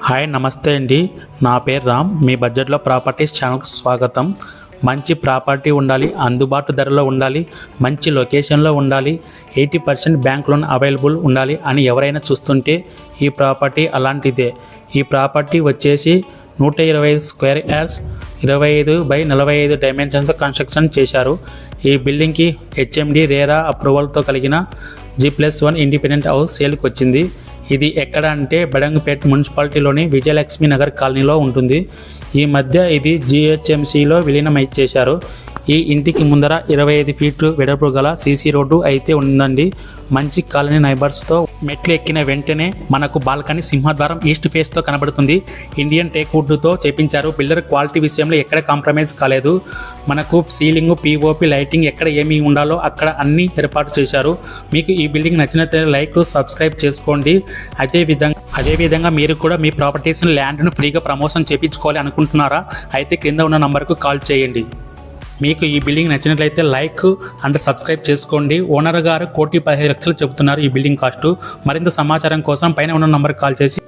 Hi నమస్తే అండి. నా పేరు రామ్. మీ బడ్జెట్లో ప్రాపర్టీస్ ఛానల్కి స్వాగతం. మంచి ప్రాపర్టీ ఉండాలి, అందుబాటు ధరలో ఉండాలి, మంచి లొకేషన్లో ఉండాలి, 80% బ్యాంక్ లోన్ అవైలబుల్ ఉండాలి అని ఎవరైనా చూస్తుంటే ఈ ప్రాపర్టీ అలాంటిదే. ఈ ప్రాపర్టీ వచ్చేసి 125 స్క్వేర్ యార్డ్స్ 25/45 డైమెన్షన్తో కన్స్ట్రక్షన్ చేశారు. ఈ బిల్డింగ్కి హెచ్ఎండి రేరా అప్రూవల్తో కలిగిన G+1 ఇండిపెండెంట్ హౌస్ సేల్కి వచ్చింది. ఇది ఎక్కడ అంటే బడంగపేట్ మున్సిపాలిటీలోని విజయలక్ష్మి నగర్ కాలనీలో ఉంటుంది. ఈ మధ్య ఇది GHMCలో విలీనం చేశారు. ఈ ఇంటికి ముందర 25 ఫీట్లు వెడల్పు గల సీసీ రోడ్డు అయితే ఉందండి. మంచి కాలనీ నైబర్స్తో మెట్లు ఎక్కిన వెంటనే మనకు బాల్కనీ సింహద్వారం ఈస్ట్ ఫేస్తో కనబడుతుంది. ఇండియన్ టేక్ వుడ్తో చేపించారు. బిల్డర్ క్వాలిటీ విషయంలో ఎక్కడ కాంప్రమైజ్ కాలేదు. మనకు సీలింగ్, POP, లైటింగ్ ఎక్కడ ఏమి ఉండాలో అక్కడ అన్ని ఏర్పాటు చేశారు. మీకు ఈ బిల్డింగ్ నచ్చినట్లయితే లైక్, సబ్స్క్రైబ్ చేసుకోండి. అదేవిధంగా మీరు కూడా మీ ప్రాపర్టీస్ని, ల్యాండ్ను ఫ్రీగా ప్రమోషన్ చేయించుకోవాలి అనుకుంటున్నారా? అయితే క్రింద ఉన్న నంబర్కు కాల్ చేయండి. మీకు ఈ బిల్డింగ్ నచ్చినట్లయితే లైక్ అండ్ సబ్స్క్రైబ్ చేసుకోండి. ఓనర్ గారు 1,15,00,000 చెబుతున్నారు ఈ బిల్డింగ్ కాస్ట్. మరింత సమాచారం కోసం పైన ఉన్న నంబర్కి కాల్ చేసి